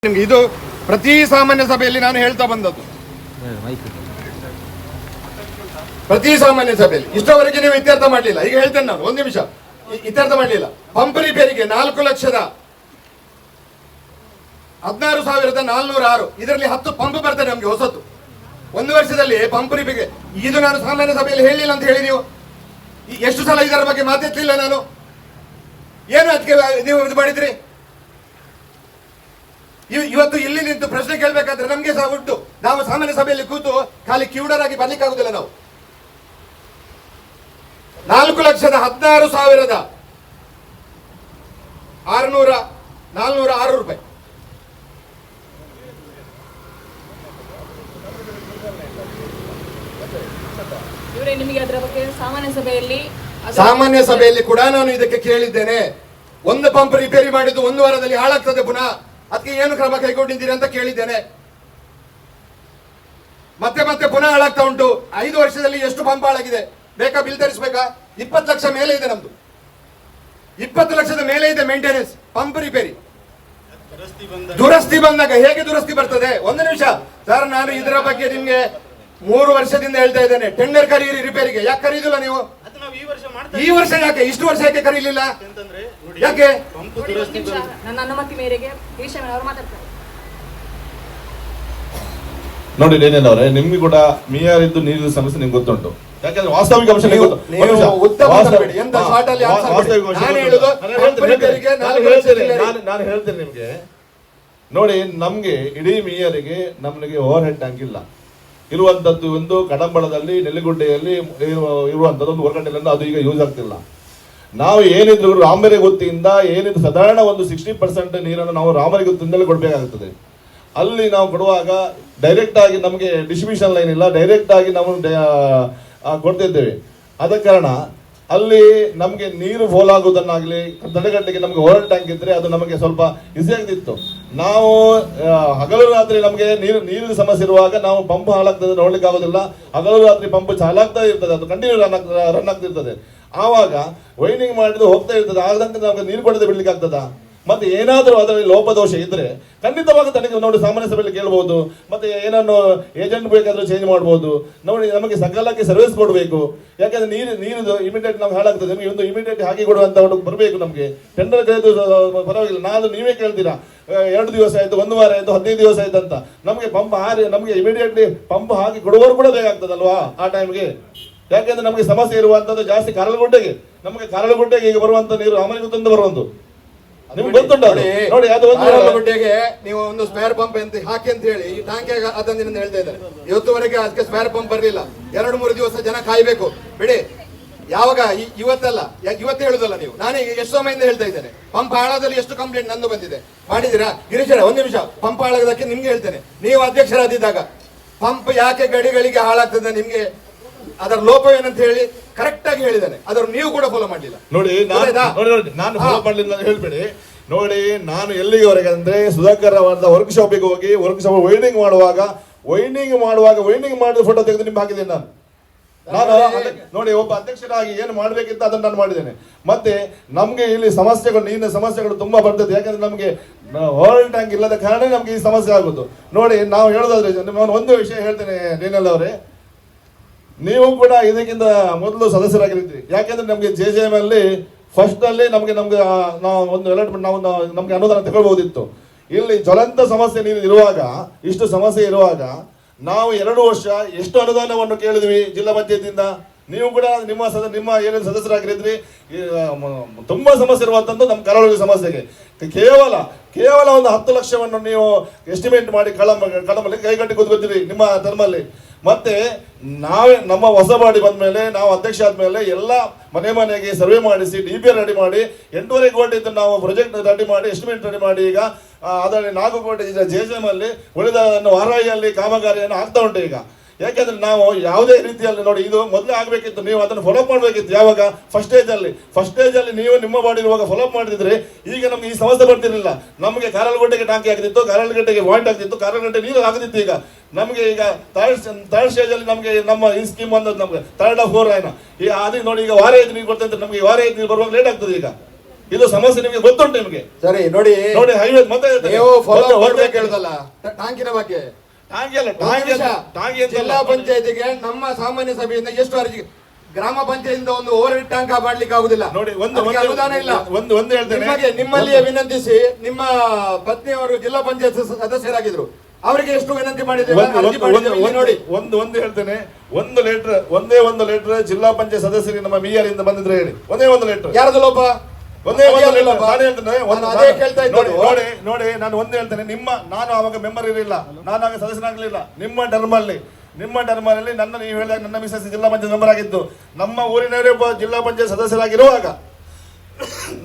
ನಿಮ್ಗೆ ಇದು ಪ್ರತಿ ಸಾಮಾನ್ಯ ಸಭೆಯಲ್ಲಿ ನಾನು ಹೇಳ್ತಾ ಬಂದದ್ದು. ಪ್ರತಿ ಸಾಮಾನ್ಯ ಸಭೆಯಲ್ಲಿ ಇಷ್ಟವರೆಗೆ ನೀವು ಇತ್ಯರ್ಥ ಮಾಡಲಿಲ್ಲ. ಈಗ ಹೇಳ್ತೇನೆ ನಾನು, ಒಂದು ನಿಮಿಷ. ಇತ್ಯರ್ಥ ಮಾಡಲಿಲ್ಲ. ಪಂಪ್ ರಿಪೇರಿಗೆ 4,16,406, ಇದರಲ್ಲಿ 10 ಪಂಪ್ ಬರ್ತದೆ ನಮ್ಗೆ ಹೊಸತು. ಒಂದು ವರ್ಷದಲ್ಲಿ ಪಂಪ್ ರಿಪೇರಿಗೆ ಇದು ನಾನು ಸಾಮಾನ್ಯ ಸಭೆಯಲ್ಲಿ ಹೇಳಿಲ್ಲ ಅಂತ ಹೇಳಿ ನೀವು ಎಷ್ಟು ಸಲ ಇದರ ಬಗ್ಗೆ ಮಾತೆತ್ತಲಿಲ್ಲ ನಾನು. ಏನು ಅದಕ್ಕೆ ನೀವು ಇದು ಮಾಡಿದ್ರಿ? ಇವತ್ತು ಇಲ್ಲಿ ನಿಂತು ಪ್ರಶ್ನೆ ಕೇಳಬೇಕಾದ್ರೆ ನಮ್ಗೆ ಸಹ ಉಂಟು. ನಾವು ಸಾಮಾನ್ಯ ಸಭೆಯಲ್ಲಿ ಕೂತು ಖಾಲಿ ಕಿವುಡರಾಗಿ ಬರ್ಲಿಕ್ಕಾಗುದಿಲ್ಲ. ನಾವು 4,16,406 ರೂಪಾಯಿ. ನಿಮಗೆ ಅದರ ಬಗ್ಗೆ ಸಾಮಾನ್ಯ ಸಭೆಯಲ್ಲಿ ಕೂಡ ನಾನು ಇದಕ್ಕೆ ಕೇಳಿದ್ದೇನೆ. ಒಂದು ಪಂಪ್ ರಿಪೇರಿ ಮಾಡಿದ್ದು 1 ವಾರದಲ್ಲಿ ಹಾಳಾಗ್ತದೆ, ಪುನಃ ಅದಕ್ಕೆ ಏನು ಕ್ರಮ ಕೈಗೊಂಡಿದ್ದೀರಿ ಅಂತ ಕೇಳಿದ್ದೇನೆ. ಮತ್ತೆ ಮತ್ತೆ ಪುನಃ ಹಾಳಾಗ್ತಾ ಉಂಟು. 5 ವರ್ಷದಲ್ಲಿ ಎಷ್ಟು ಪಂಪ್ ಹಾಳಾಗಿದೆ ಬೇಕಾ? ಬಿಲ್ ತರಿಸಬೇಕಾ? 20 ಲಕ್ಷ ಮೇಲೆ ಇದೆ ನಮ್ದು. 20 ಲಕ್ಷದ ಮೇಲೆ ಇದೆ ಮೇಂಟೆನೆನ್ಸ್ ಪಂಪ್ ರಿಪೇರಿ. ದುರಸ್ತಿ ಬಂದಾಗ ಹೇಗೆ ದುರಸ್ತಿ ಬರ್ತದೆ? ಒಂದು ನಿಮಿಷ ಸರ್, ನಾನು ಇದರ ಬಗ್ಗೆ ನಿಮ್ಗೆ 3 ವರ್ಷದಿಂದ ಹೇಳ್ತಾ ಇದ್ದೇನೆ. ಟೆಂಡರ್ ಕರೀರಿ ರಿಪೇರಿಗೆ. ಯಾಕೆ ಕರೀದಿಲ್ಲ ನೀವು? ಈ ವರ್ಷ ಯಾಕೆ? ಇಷ್ಟು ವರ್ಷ ಯಾಕೆ ಕರೀಲಿಲ್ಲ? ಯಾಕೆ? ನನ್ನ ಅನುಮತಿ ಮೇರೆಗೆ ಅವರು ಮಾತಾಡ್ತಾರೆ. ನೋಡಿ ರೇನೇನ್ ಅವರೇ, ನಿಮ್ಗೆ ಕೂಡ ಮಿಯಾರ್ ಇದ್ದು ನೀರಿನ ಸಮಸ್ಯೆ ನಿಮ್ಗೆ ಗೊತ್ತುಂಟು. ಯಾಕಂದ್ರೆ ವಾಸ್ತವಿಕ ಅಂಶ ನಾನು ಹೇಳ್ತೇನೆ ನಿಮ್ಗೆ. ನೋಡಿ, ನಮ್ಗೆ ಇಡೀ ಮಿಯಾರಿಗೆ ನಮಗೆ ಓವರ್ ಹೆಡ್ ಟ್ಯಾಂಕ್ ಇಲ್ಲ. ಇರುವಂತದ್ದು ಒಂದು ಕಡಂಬಳದಲ್ಲಿ, ನೆಲ್ಲಿಗುಡ್ಡೆಯಲ್ಲಿ ಇರುವಂತದ್ದು ಒಂದು ಹೊರಗಡೆಯಿಂದ, ಅದು ಈಗ ಯೂಸ್ ಆಗ್ತಿಲ್ಲ. ನಾವು ಏನಿದ್ರು ರಾಮರೆ ಗುತ್ತಿಯಿಂದ ಏನಿದ್ರು ಸಾಧಾರಣ ಒಂದು 60% ನೀರನ್ನು ನಾವು ರಾಮರೆ ಗುತ್ತಿಯಿಂದಲೇ ಕೊಡಬೇಕಾಗುತ್ತದೆ. ಅಲ್ಲಿ ನಾವು ಕೊಡುವಾಗ ಡೈರೆಕ್ಟ್ ಆಗಿ ನಮಗೆ ಡಿಸ್ಟ್ರಿಬ್ಯೂಷನ್ ಲೈನ್ ಇಲ್ಲ, ಡೈರೆಕ್ಟ್ ಆಗಿ ನಾವು ಕೊಡ್ತಿದ್ದೇವೆ. ಆದ ಕಾರಣ ಅಲ್ಲಿ ನಮಗೆ ನೀರು ಫೋಲ್ ಆಗುವುದನ್ನಾಗಲಿ ತಡೆಗಟ್ಟಲಿಕ್ಕೆ ನಮಗೆ ಓವರ್ ಟ್ಯಾಂಕ್ ಇದ್ರೆ ಅದು ನಮಗೆ ಸ್ವಲ್ಪ ಈಸಿ ಆಗ್ತಿತ್ತು. ನಾವು ಹಗಲು ರಾತ್ರಿ ನಮಗೆ ನೀರಿನ ಸಮಸ್ಯೆ ಇರುವಾಗ ನಾವು ಪಂಪ್ ಹಾಳಾಗ್ತದೆ ನೋಡ್ಲಿಕ್ಕೆ ಆಗೋದಿಲ್ಲ. ಹಗಲು ರಾತ್ರಿ ಪಂಪ್ ಚಾಲಾಗ್ತಾ ಇರ್ತದೆ, ಅದು ಕಂಟಿನ್ಯೂ ರನ್ ಆಗ್ತಿರ್ತದೆ. ಆವಾಗ ವೈಂಡಿಂಗ್ ಮಾಡಿದ್ದು ಹೋಗ್ತಾ ಇರ್ತದೆ. ಆಗದಂತೆ ನಮಗೆ ನೀರು ಕೊಡದೆ ಬಿಡ್ಲಿಕ್ಕೆ ಆಗ್ತದ? ಮತ್ತೆ ಏನಾದರೂ ಅದರಲ್ಲಿ ಲೋಪದೋಷ ಇದ್ರೆ ಖಂಡಿತವಾಗಿ ತನಿಖೆ ನೋಡಿ ಸಾಮಾನ್ಯ ಸಭೆಯಲ್ಲಿ ಕೇಳಬಹುದು. ಮತ್ತೆ ಏನನ್ನು ಏಜೆಂಟ್ ಬೇಕಾದ್ರೂ ಚೇಂಜ್ ಮಾಡಬಹುದು. ನೋಡಿ, ನಮಗೆ ಸಕಾಲಕ್ಕೆ ಸರ್ವಿಸ್ ಕೊಡಬೇಕು. ಯಾಕಂದ್ರೆ ನೀರು ಇಮಿಡಿಯೇಟ್ ನಮ್ಗೆ ಹಾಳಾಗ್ತದೆ. ನಿಮಗೆ ಒಂದು ಇಮಿಡಿಯೇಟ್ ಹಾಕಿ ಕೊಡುವಂತ ಬರಬೇಕು. ನಮಗೆ ಟೆಂಡರ್ ಕರೆದು ಪರವಾಗಿಲ್ಲ, ನಾನು ನೀವೇ ಕೇಳ್ತೀರಾ 2 ದಿವಸ ಆಯ್ತು, 1 ವಾರ ಆಯ್ತು, 15 ದಿವಸ ಆಯ್ತು ಅಂತ. ನಮಗೆ ಪಂಪ್ ನಮಗೆ ಇಮಿಡಿಯೇಟ್ಲಿ ಪಂಪ್ ಹಾಕಿ ಕೊಡುವವರು ಕೂಡ ಬೇಕಾಗ್ತದಲ್ವಾ ಆ ಟೈಮ್ಗೆ? ಯಾಕೆಂದ್ರೆ ನಮಗೆ ಸಮಸ್ಯೆ ಇರುವಂತದ್ದು ಜಾಸ್ತಿ ಕಾರಲಗುಡ್ಡೆಗೆ. ನಮಗೆ ಕಾರಲಗುಡ್ಡೆಗೆ ಈಗ ಬರುವಂತ ನೀರು ಅಮರಗುತ್ತಿಂದ ಬರುವಂತ ನಿಮ್ಗೆ ಗೊತ್ತುಂಟ ನೋಡಿ. ಅದು ಗುಡ್ಡೆಗೆ ನೀವು ಒಂದು ಸ್ಪೇರ್ ಪಂಪ್ ಅಂತ ಹಾಕಿ ಅಂತ ಹೇಳಿ ಈ ಟ್ಯಾಂಕ್ ಅದನ್ನ ಹೇಳ್ತಾ ಇದ್ದಾರೆ. ಇವತ್ತುವರೆಗೆ ಅದಕ್ಕೆ ಸ್ಪೇರ್ ಪಂಪ್ ಬರಲಿಲ್ಲ. 2-3 ದಿವಸ ಜನ ಕಾಯ್ಬೇಕು. ಬಿಡಿ, ಯಾವಾಗ ಇವತ್ತಲ್ಲ, ಇವತ್ತು ಹೇಳುದಲ್ಲ ನೀವು. ನಾನೀಗ ಎಷ್ಟು ಸಮಯದಿಂದ ಹೇಳ್ತಾ ಇದ್ದೇನೆ. ಪಂಪ್ ಹಾಳಾದಲ್ಲಿ ಎಷ್ಟು ಕಂಪ್ಲೇಂಟ್ ನಂದು ಬಂದಿದೆ. ಮಾಡಿದ್ದೀರಾ? ಗಿರೀಶರ, 1 ನಿಮಿಷ. ಪಂಪ್ ಹಾಳಾಗೋದಕ್ಕೆ ನಿಮ್ಗೆ ಹೇಳ್ತೇನೆ. ನೀವು ಅಧ್ಯಕ್ಷರಾದಿದ್ದಾಗ ಪಂಪ್ ಯಾಕೆ ಗಡಿಗಳಿಗೆ ಹಾಳಾಗ್ತದೆ ನಿಮ್ಗೆ ಅದರ ಲೋಪವೇನಂತ ಹೇಳಿ ಕರೆಕ್ಟ್ ಆಗಿ ಹೇಳಿದ್ದಾನೆ. ಅದರ ನೀವು ಕೂಡ ಫಾಲೋ ಮಾಡಲಿಲ್ಲ. ನೋಡಿ, ನಾನು ಫಾಲೋ ಮಾಡಲಿಲ್ಲ ಹೇಳ್ಬೇಡಿ. ನೋಡಿ, ನಾನು ಎಲ್ಲಿವರೆಗೆ ಅಂದ್ರೆ ಸುಧಾಕರ್ ಅವರ ವರ್ಕ್ಶಾಪಿಗೆ ಹೋಗಿ ವೈಂಡಿಂಗ್ ಮಾಡಿದ ಫೋಟೋ ತೆಗೆದು ನಿಮ್ಗೆ ಹಾಕಿದ್ದೇನೆ ನಾನು. ನೋಡಿ, ಒಬ್ಬ ಅಧ್ಯಕ್ಷರಾಗಿ ಏನು ಮಾಡ್ಬೇಕಿತ್ತು ಅದನ್ನು ನಾನು ಮಾಡಿದ್ದೇನೆ. ಮತ್ತೆ ನಮ್ಗೆ ಇಲ್ಲಿ ನೀರಿನ ಸಮಸ್ಯೆಗಳು ತುಂಬಾ ಬರ್ತದೆ. ಯಾಕಂದ್ರೆ ನಮ್ಗೆ ಓವರ್ ಟ್ಯಾಂಕ್ ಇಲ್ಲದ ಕಾರಣ ನಮ್ಗೆ ಈ ಸಮಸ್ಯೆ ಆಗುದು. ನೋಡಿ, ನಾವು ಹೇಳೋದಾದ್ರೆ ನಾನು ಒಂದು ವಿಷಯ ಹೇಳ್ತೇನೆ ರೇನಲ್ ಅವರೇ, ನೀವು ಕೂಡ ಇದಕ್ಕಿಂತ ಮೊದಲು ಸದಸ್ಯರಾಗಿರ್ತೀರಿ. ಯಾಕೆಂದ್ರೆ ನಮಗೆ JJM ಅಲ್ಲಿ ಫಸ್ಟ್ ಅಲ್ಲಿ ನಮ್ಗೆ ನಾವು ಒಂದು ಅಲಾಟ್ಮೆಂಟ್ ನಮ್ಗೆ ಅನುದಾನ ತಗೊಳ್ಬಹುದಿತ್ತು. ಇಲ್ಲಿ ಜ್ವಲಂತ ಸಮಸ್ಯೆ ನೀರು ಇರುವಾಗ, ಇಷ್ಟು ಸಮಸ್ಯೆ ಇರುವಾಗ ನಾವು 2 ವರ್ಷ ಎಷ್ಟು ಅನುದಾನವನ್ನು ಕೇಳಿದ್ವಿ ಜಿಲ್ಲಾ ಪಂಚಾಯತಿಯಿಂದ. ನೀವು ಕೂಡ ನಿಮ್ಮ ಏನೇನು ಸದಸ್ಯರಾಗಿರಿದ್ರಿ. ತುಂಬಾ ಸಮಸ್ಯೆ ಇರುವಂತದ್ದು ನಮ್ಮ ಕರಾವಳಿ ಸಮಸ್ಯೆಗೆ ಕೇವಲ ಒಂದು 10 ಲಕ್ಷವನ್ನು ನೀವು ಎಸ್ಟಿಮೇಟ್ ಮಾಡಿ ಕಳಮಲ್ಲಿ ಕೈಗಟ್ಟಿ ಕೂತ್ಕೊತೀರಿ ನಿಮ್ಮ ಧರ್ಮಲ್ಲಿ. ಮತ್ತೆ ನಮ್ಮ ಹೊಸ ಬಾಡಿ ಬಂದ ಮೇಲೆ, ನಾವು ಅಧ್ಯಕ್ಷ ಆದ್ಮೇಲೆ ಎಲ್ಲ ಮನೆಗೆ ಸರ್ವೆ ಮಾಡಿಸಿ DPR ರೆಡಿ ಮಾಡಿ 8.5 ಕೋಟಿ ಇದ್ದು ನಾವು ಪ್ರಾಜೆಕ್ಟ್ ರೆಡಿ ಮಾಡಿ ಎಸ್ಟಿಮೇಟ್ ರೆಡಿ ಮಾಡಿ ಈಗ ಅದರಲ್ಲಿ 4 ಕೋಟಿ JJM ಅಲ್ಲಿ ಉಳಿದ ವಾರಾಯಿಯಲ್ಲಿ ಕಾಮಗಾರಿಯನ್ನು ಆಗ್ತಾ ಉಂಟು ಈಗ. ಯಾಕೆಂದ್ರೆ ನಾವು ಯಾವುದೇ ರೀತಿಯಲ್ಲಿ ನೋಡಿ, ಇದು ಮೊದಲೇ ಆಗ್ಬೇಕಿತ್ತು. ನೀವು ಅದನ್ನು ಫಾಲೋ ಮಾಡಬೇಕಿತ್ತು. ಯಾವಾಗ ಫಸ್ಟ್ ಸ್ಟೇಜ್ ಅಲ್ಲಿ ನೀವು ನಿಮ್ಮ ಬಾಡಿ ಇರುವಾಗ ಫಾಲೋ ಮಾಡಿದ್ರೆ ಈಗ ನಮ್ಗೆ ಈ ಸಮಸ್ಯೆ ಬರ್ತಿರ್ಲಿಲ್ಲ. ನಮಗೆ ಕಾರಲಗುಡ್ಡೆಗೆ ಟಾಂಕಿ ಆಗ್ತಿತ್ತು, ಕಾರಲಗುಡ್ಡೆಗೆ ವಾಂಟ್ ಆಗ್ತಿತ್ತು, ಕಾರಲಗುಡ್ಡೆ ನೀರು ಆಗ್ತಿತ್ತು. ಈಗ ನಮಗೆ ಈಗ ಥರ್ಡ್ ಸ್ಟೇಜ್ ಅಲ್ಲಿ ನಮಗೆ ನಮ್ಮ ಈ ಸ್ಕೀಮ್ ಬಂದದ್ದು ನಮ್ಗೆ 3rd or 4th ಈಗ ಅದಕ್ಕೆ ನೋಡಿ, ಈಗ ವಾರ 5 ನೀರು ಕೊಡ್ತಾ ಇದ್ರೆ ನಮಗೆ ವಾರ 5 ನೀರು ಬರುವಾಗ ಲೇಟ್ ಆಗ್ತದೆ. ಈಗ ಇದು ಸಮಸ್ಯೆ ನಿಮಗೆ ಗೊತ್ತುಂಟು ನಿಮಗೆ. ಸರಿ ನೋಡಿ ನೋಡಿ ಹೈವೇ ಮತ್ತೆ ಹೇಳ್ತೇನೆ. ನೀವು ಫಾಲೋ ಒಂದು- ಮಾಡ್ಬೇಕು ಹೇಳುದಲ್ಲ ಟಾಂಕಿನ ಬಗ್ಗೆ. ಟಾಂಗಿ ಅಲ್ಲ, ಟಾಂಗಿ ಅಲ್ಲ, ಟಾಂಗಿ ಅಂತ ಜಿಲ್ಲಾ ಪಂಚಾಯತಿಗೆ ನಮ್ಮ ಸಾಮಾನ್ಯ ಸಭೆಯಿಂದ ಎಷ್ಟು ಅರ್ಜಿ, ಗ್ರಾಮ ಪಂಚಾಯತಿಯಿಂದ ಒಂದು ಓವರ್ ಹೆಡ್ ಟ್ಯಾಂಕ್ ಮಾಡ್ಲಿಕ್ಕೆ ಆಗುದಿಲ್ಲ. ನೋಡಿ ಅದಕ್ಕೆ ಅನುದಾನ ಇಲ್ಲ. ಒಂದು ಹೇಳ್ತೇನೆ ನಿಮ್ಮಲ್ಲಿಯೇ ವಿನಂತಿಸಿ, ನಿಮ್ಮ ಪತ್ನಿಯವರು ಜಿಲ್ಲಾ ಪಂಚಾಯತ್ ಸದಸ್ಯರಾಗಿದ್ರು, ಅವರಿಗೆ ಎಷ್ಟು ವಿನಂತಿ ಮಾಡಿದ್ದೇವೆ, ಅರ್ಜಿ ಮಾಡಿದ್ದೇವೆ ನೋಡಿ. ಒಂದು ಹೇಳ್ತೇನೆ, ಒಂದೇ ಒಂದು ಲೆಟರ್ ಜಿಲ್ಲಾ ಪಂಚಾಯತ್ ಸದಸ್ಯರಿಗೆ ನಮ್ಮ ಮೇಯರ್ ಇಂದ ಬಂದಿದ್ರೆ ಹೇಳಿ, ಒಂದೇ ಒಂದು ಲೆಟರ್. ಯಾರದು ಲೋಪ? ಒಂದೇ ಒಂದು ಲೆಟರ್ ನಾನು ಹೇಳ್ತೇನೆ. ಅದೇ ಕೇಳ್ತಾ ಇದ್ದೀನಿ. ನೋಡಿ ನಾನು ಒಂದೇ ಹೇಳ್ತೇನೆ, ನಾನು ಅವಾಗ ಮೆಂಬರ್ ಇರಲಿಲ್ಲ, ನಾನು ಆಗ ಸದಸ್ಯನಾಗಲಿಲ್ಲ. ನಿಮ್ಮ ಟರ್ಮಲ್ಲಿ ನನ್ನ ನೀವು ಹೇಳಿದಾಗ ನನ್ನ ಮಿಸಸ್ ಜಿಲ್ಲಾ ಪಂಚಾಯತ್ ಮೆಂಬರ್ ಆಗಿದ್ದು, ನಮ್ಮ ಊರಿನವರೇ ಒಬ್ಬ ಜಿಲ್ಲಾ ಪಂಚಾಯತ್ ಸದಸ್ಯರಾಗಿರುವಾಗ,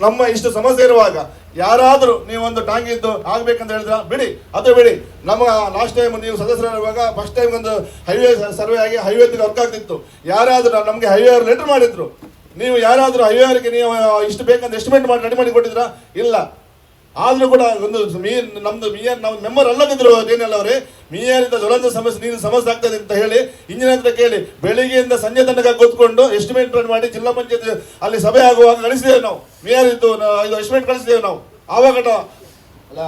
ನಮ್ಮ ಇಷ್ಟು ಸಮಸ್ಯೆ ಇರುವಾಗ ಯಾರಾದ್ರೂ ನೀವು ಒಂದು ಟಾಂಗಿ ಇದ್ದು ಆಗ್ಬೇಕಂತ ಹೇಳಿದ್ರ ಬಿಡಿ, ಅದು ಬಿಡಿ. ನಮ್ಮ ಲಾಸ್ಟ್ ಟೈಮ್ ನೀವು ಸದಸ್ಯರಾಗುವಾಗ ಫಸ್ಟ್ ಟೈಮ್ ಒಂದು ಹೈವೇ ಸರ್ವೆ ಆಗಿ ಹೈವೇ ವರ್ಕ್ ಆಗ್ತಿತ್ತು. ಯಾರಾದ್ರೂ ನಮ್ಗೆ ಹೈವೇ ಅವ್ರು ಲೆಟರ್ ಮಾಡಿದ್ರು, ನೀವು ಯಾರಾದ್ರೂ ಹೈವೇ ಅವರಿಗೆ ನೀವು ಇಷ್ಟು ಬೇಕಂತ ಎಸ್ಟಿಮೇಟ್ ಮಾಡಿ ರೆಡಿ ಮಾಡಿ ಕೊಟ್ಟಿದ್ರ? ಇಲ್ಲ. ಆದ್ರೂ ಕೂಡ ಒಂದು ನಮ್ದು ಮೇಯರ್ ನಾವು ಮೆಂಬರ್ ಅಲ್ಲದಿದ್ರು ಏನೆಲ್ಲ ಅವರೇ ಮೇಯರಿಂದ ಜ್ವಲಂತ ಸಮಸ್ಯೆ ನೀರು ಸಮಸ್ಯೆ ಆಗ್ತದೆ ಅಂತ ಹೇಳಿ ಇಂಜಿನಿಯರ್ ಹತ್ರ ಕೇಳಿ ಬೆಳಿಗ್ಗೆಯಿಂದ ಸಂಜೆ ತನಕ ಕೂತ್ಕೊಂಡು ಎಸ್ಟಿಮೇಟ್ ಮಾಡಿ ಜಿಲ್ಲಾ ಪಂಚಾಯತ್ ಅಲ್ಲಿ ಸಭೆ ಆಗುವಾಗ ಕಳಿಸಿದ್ದೇವೆ ನಾವು. ಮೇಯರ್ ಇದ್ದು ಇದು ಎಸ್ಟಿಮೇಟ್ ಕಳಿಸಿದ್ದೇವೆ ನಾವು ಆವಾಗ. ಅಲ್ಲ,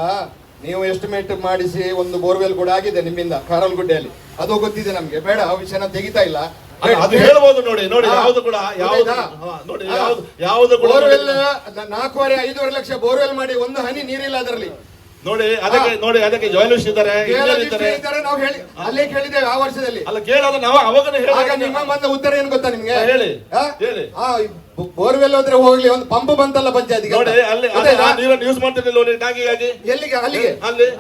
ನೀವು ಎಸ್ಟಿಮೇಟ್ ಮಾಡಿಸಿ ಒಂದು ಬೋರ್ವೆಲ್ ಕೂಡ ಆಗಿದೆ ನಿಮ್ಮಿಂದ ಕಾರಲ್ಗುಡ್ಡೆಯಲ್ಲಿ, ಅದು ಗೊತ್ತಿದೆ ನಮ್ಗೆ. ಬೇಡ, ಆ ವಿಷಯನ ತೆಗಿತಾ ಇಲ್ಲ. ಅದು ಹೇಳ್ಬೋದು. ನೋಡಿ ಯಾವ್ದು ಕೂಡ ಯಾವ್ದು ಕೂಡ ಬೋರ್ವೆಲ್ 4.5 ಲಕ್ಷ ಬೋರ್ವೆಲ್ ಮಾಡಿ ಒಂದು ಹನಿ ನೀರಿಲ್ಲ ಅದರಲ್ಲಿ. ಅದಕ್ಕೆ ಜಾಯ್ಲಿಸ್ಟ್ ಇದ್ದಾರೆ, ನಾವು ಹೇಳಿ ಅಲ್ಲೇ ಕೇಳಿದ್ದೇವೆ ಆ ವರ್ಷದಲ್ಲಿ. ಅಲ್ಲ ಕೇಳೋದು ನಾವು ಅವಾಗನೇ ಆಗ ನಿಮ್ಮ ಬಂದ ಉತ್ತರ ಏನ್ ಗೊತ್ತಾ ನಿಮ್ಗೆ? ಹೇಳಿ. ಬೋರ್ವೆಲ್ ಹೋದ್ರೆ ಹೋಗ್ಲಿ, ಒಂದು ಪಂಪ್ ಬಂತಲ್ಲ ಪಂಚಾಯತಿಗೆ. ನೋಡಿ ಅಲ್ಲಿ ನ್ಯೂಸ್ ಮಾಡ್ತಿರ್ಲಿಲ್ಲ ಟಾಂಗಿಗಾಗಿ. ಎಲ್ಲಿಗೆ? ಅಲ್ಲಿಗೆ.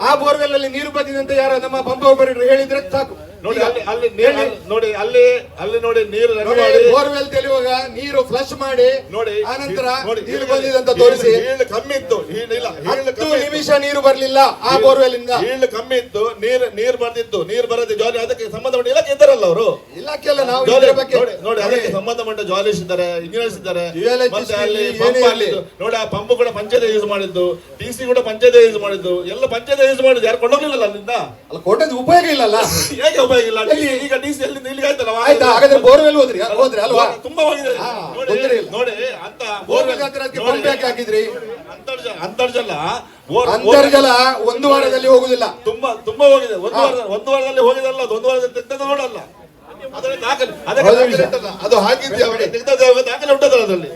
ಆ ಬೋರ್ವೆಲ್ ಅಲ್ಲಿ ನೀರು ಬಂದಿದೆ ಅಂತ ಯಾರು ನಮ್ಮ ಪಂಪ್ ಆಪರೇಟರ್ ಹೇಳಿದ್ರೆ ಸಾಕು. ನೋಡಿ ಅಲ್ಲಿ ನೀರು ಬೋರ್ವೆಲ್ ತೆಲಿಯುವಾಗ ನೀರು ಫ್ಲಶ್ ಮಾಡಿ ನೋಡಿ, ಆನಂತರ ನೀರು ಬಂದಿದೆ ಅಂತ ತೋರಿಸಿ. ಕಮ್ಮಿ ಇತ್ತು, 10 ನಿಮಿಷ ನೀರು ಬರ್ಲಿಲ್ಲ ಆ ಬೋರ್ವೆಲ್ ಇಂದ. ಕಮ್ಮಿ ಇತ್ತು, ನೀರು ಬರ್ದಿತ್ತು, ನೀರು ಬರದೆ ಜಾಲಿ. ಅದಕ್ಕೆ ಸಂಬಂಧಪಟ್ಟ ಇಲಾಖೆ ಇದ್ದಾರಲ್ಲ ಅವರು, ಇಲಾಖೆ ಅಲ್ಲ ನಾವು ನೋಡಿ ಅದಕ್ಕೆ ಸಂಬಂಧಪಟ್ಟ ಜಾಲಿಸ್ಟ್ ಇದ್ದಾರೆ, ಇಂಜಿನಿಯರ್ಸ್ ಇದ್ದಾರೆ. ಮತ್ತೆ ಅಲ್ಲಿ ನೋಡಿ ಆ ಪಂಪ್ ಕೂಡ ಪಂಚಾಯತ್ ಯೂಸ್ ಮಾಡಿದ್ದು, ಟಿಸಿ ಕೂಡ ಪಂಚಾಯತ್ ಯೂಸ್ ಮಾಡಿದ್ದು, ಎಲ್ಲ ಪಂಚಾಯತ್ ಯೂಸ್ ಮಾಡಿದ್ದು. ಯಾರು ಕೊಂಡೋಗ್ಲಿಲ್ಲ ಅಲ್ಲಿಂದ? ಅಲ್ಲ, ಕೊಟ್ಟದ್ದು ಉಪಯೋಗ ಇಲ್ಲಲ್ಲ. ಹೇಗೆ ಉಪಯೋಗ ಇಲ್ಲ? ಈಗ ಟಿಸಿ ಎಲ್ಲಿಂದ ಇಲ್ಲಿಗೆ ಆಯ್ತಲ್ಲ. ಆಯ್ತಾ? ಹಾಗಾದ್ರೆ ಬೋರ್ವೆಲ್ ಹೋದ್ರಿ ಅಲ್ವಾ? ತುಂಬಾ ಹೋಗಿದೆ ನೋಡಿ ಅಂತ ಬೋರ್ವೆಲ್ ಪಂಪ್ ಯಾಕೆ ಹಾಕಿದ್ರಿ? ಅಂತರ್ಜಲ 1 ವಾರದಲ್ಲಿ ಹೋಗುದಿಲ್ಲ. ತುಂಬಾ ಹೋಗಿದೆ. ಒಂದು ವಾರದಲ್ಲಿ ಹೋಗಿದಲ್ಲ, ಅದು 1 ವಾರದಲ್ಲಿ ತೆಗ್ದದ್ದು ನೋಡಲ್ಲ. ಅದರ ದಾಖಲೆ ಅದು ಹಾಕಿದ್ದೆ ದಾಖಲೆ ಉಂಟದಲ್ಲ ಅದರಲ್ಲಿ.